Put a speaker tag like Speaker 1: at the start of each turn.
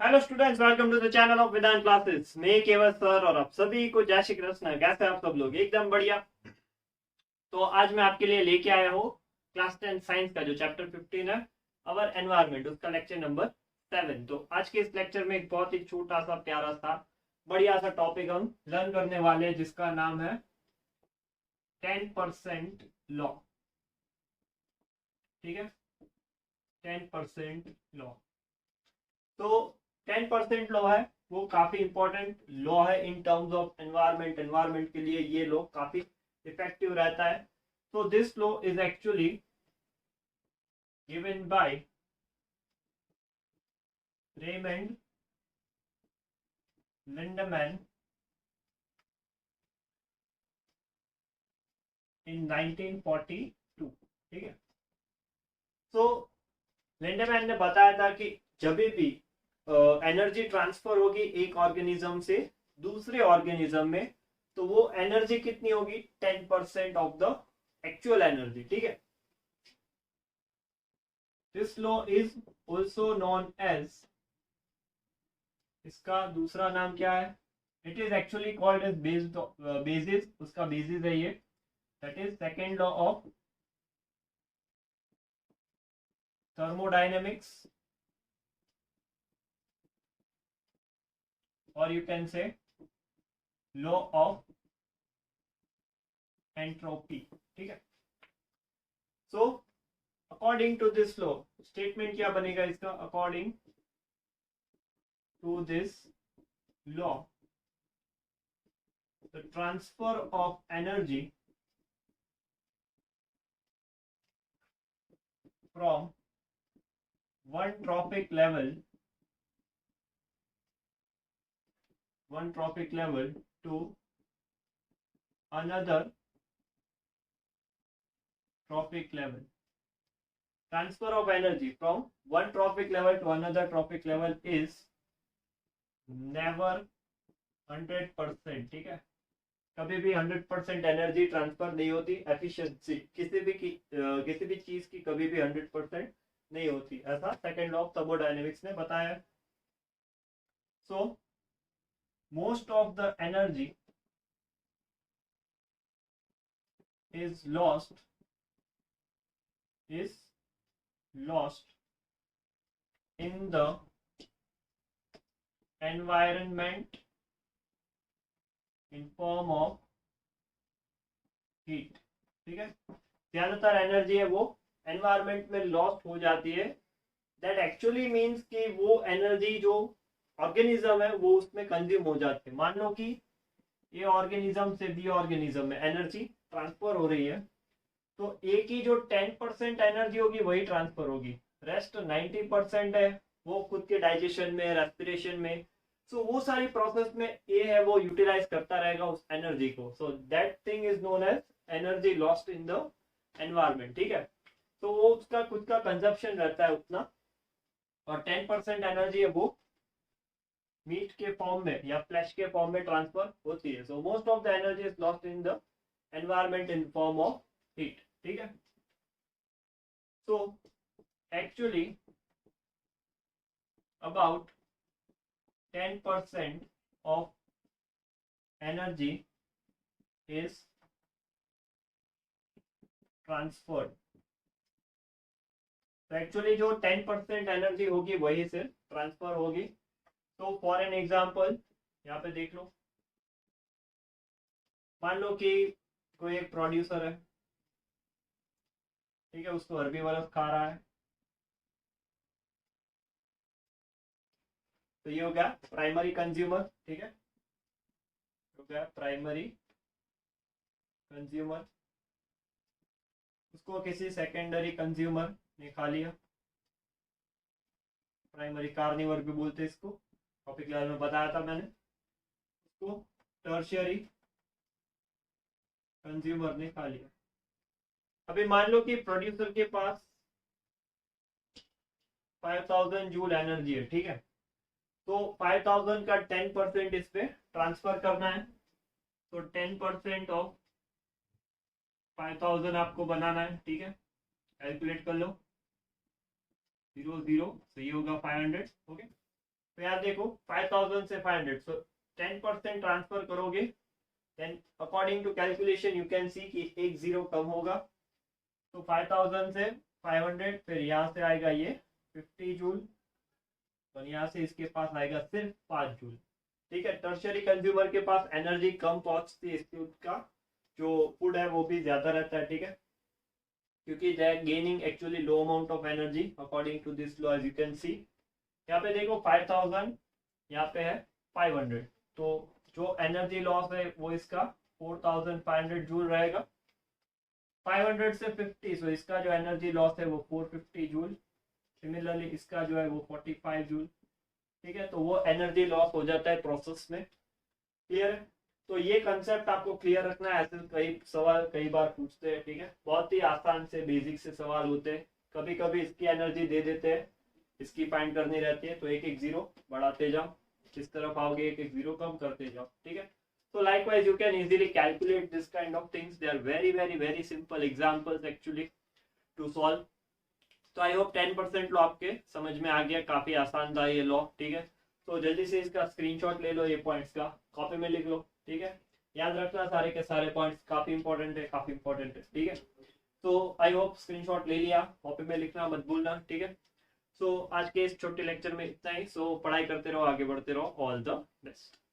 Speaker 1: Hello students, welcome to the channel of Vedant classes. मैं Keval sir और आप सभी को जय श्री कृष्ण। कैसे आप सब लोग? एकदम बढ़िया। तो आज मैं आपके लिए लेके आया हूँ क्लास 10 साइंस का जो चैप्टर 15 है, अवर एनवायरनमेंट, उसका लेक्चर नंबर 7। तो आज के इस लेक्चर में एक बहुत ही छोटा सा प्यारा सा बढ़िया सा टॉपिक हम लर्न करने वाले हैं, जिसका नाम है 10% लॉ। ठीक है, 10% लॉ। तो 10% लॉ है, वो काफी इंपॉर्टेंट लॉ है in terms of environment. Environment के लिए ये लॉ काफी इफेक्टिव रहता है। तो this law is actually given by Raymond Lindeman in 1942। ठीक है। तो लिंडमैन ने बताया था कि जब भी एनर्जी ट्रांसफर होगी एक ऑर्गेनिज्म से दूसरे ऑर्गेनिज्म में, तो वो एनर्जी कितनी होगी? 10% ऑफ द एक्चुअल एनर्जी। ठीक है। This law is also known as, इसका दूसरा नाम क्या है? It is actually called as basis, उसका बेसिस है ये। That is second law of thermodynamics, और you can say law of entropy. ठीक है। So according to this law, statement क्या बनेगा इसका? According to this law, the transfer of energy from one trophic level to another trophic level. Transfer of energy from one trophic level to another trophic level is never 100%। ठीक है। कभी भी 100% energy transfer नहीं होती। Efficiency किसी भी चीज की कभी भी 100% नहीं होती, ऐसा सेकेंड लॉ ऑफ थर्मोडायनेमिक्स ने बताया। So most of the energy is lost in the environment in form of heat। ठीक है। ज्यादातर एनर्जी है वो एनवायरमेंट में लॉस्ट हो जाती है। दैट एक्चुअली मीन्स कि वो एनर्जी जो ऑर्गेनिज्म है वो उसमें कंज्यूम हो जाती है। मान लो कि ए ऑर्गेनिज्म से बी ऑर्गेनिज्म में एनर्जी ट्रांसफर हो रही है, तो ए की जो 10% एनर्जी होगी वही ट्रांसफर होगी। रेस्ट 90% है वो खुद के डाइजेशन में, रेस्पिरेशन में। सो वो सारी प्रोसेस में ए है वो यूटिलाइज करता रहेगा उस एनर्जी को। So that thing is known as energy lost in the environment. ठीक है। तो वो उसका खुद का कंजप्शन रहता है उतना, और 10% एनर्जी है वो मीट के फॉर्म में या फ्लैश के फॉर्म में ट्रांसफर होती है। So most of the energy is lost in the environment in form of heat. ठीक है। So actually about 10% of energy is transferred। तो एक्चुअली जो 10% एनर्जी होगी वही से ट्रांसफर होगी। तो फॉर एन एग्जांपल यहाँ पे देख लो। मान लो कि कोई एक प्रोड्यूसर है, ठीक है, उसको हर्बीवरस खा रहा है, तो ये हो गया प्राइमरी कंज्यूमर। ठीक है, हो गया प्राइमरी कंज्यूमर। उसको किसी सेकेंडरी कंज्यूमर ने खा लिया। प्राइमरी कार्निवर भी बोलते हैं इसको, टॉपिक लेवल में बताया था मैंने। उसको टर्शियरी कंज्यूमर ने खा लिया। अभी मान लो कि प्रोड्यूसर के पास 5000 जूल एनर्जी है। ठीक है। तो 5000 का 10% इस पे ट्रांसफर करना है। तो 10% ऑफ 5000 आपको बनाना है। ठीक है, कैलकुलेट कर लो। 0 0 सही होगा 500। ओके। तो यहाँ देखो 5000 से 500, सो 10% ट्रांसफर करोगे, then according to calculation you can see कि एक जीरो कम होगा। तो 5000 से 500, फिर यहाँ से आएगा ये 50 जूल, और यहाँ से इसके पास आएगा सिर्फ 5 जूल। ठीक है, टर्शियरी कंज्यूमर के पास एनर्जी कम पहुंचती है, इसकी उसका जो फूड है वो भी ज्यादा रहता है। ठीक है, क्योंकि they are gaining actually low amount of energy according to this law, as you can see. यहाँ पे देखो 5000, यहाँ पे है 500, तो जो एनर्जी लॉस है वो इसका 4500 जूल रहेगा। 500 से 50, सो इसका जो एनर्जी लॉस है वो 450 जूल। सिमिलरली इसका जो है वो 45 जूल। ठीक है, तो वो एनर्जी लॉस हो जाता है प्रोसेस में। क्लियर है? तो ये कंसेप्ट आपको क्लियर रखना है, ऐसे कई सवाल कई बार पूछते हैं। ठीक है, बहुत ही आसान से बेसिक से सवाल होते हैं। कभी कभी इसकी एनर्जी दे देते हैं, इसकी फाइंड करनी रहती है, तो एक एक जीरो बढ़ाते जाओ, किस तरफ आओगे एक एक जीरो कम करते जाओ। ठीक है, so likewise you can easily calculate this kind of things. They are very simple examples actually to solve. तो आई होप 10% लॉ आपके समझ में आ गया, काफी आसान था ये लॉ। ठीक है, तो जल्दी से इसका स्क्रीनशॉट ले लो, ये पॉइंट्स का कॉपी में लिख लो। ठीक है, याद रखना सारे के सारे पॉइंट्स काफी इंपॉर्टेंट है, काफी इंपॉर्टेंट है। ठीक है, तो आई होप स्क्रीनशॉट ले लिया, कॉपी में लिखना मत भूलना। ठीक है, सो आज के इस छोटे लेक्चर में इतना ही। सो पढ़ाई करते रहो, आगे बढ़ते रहो। All the best.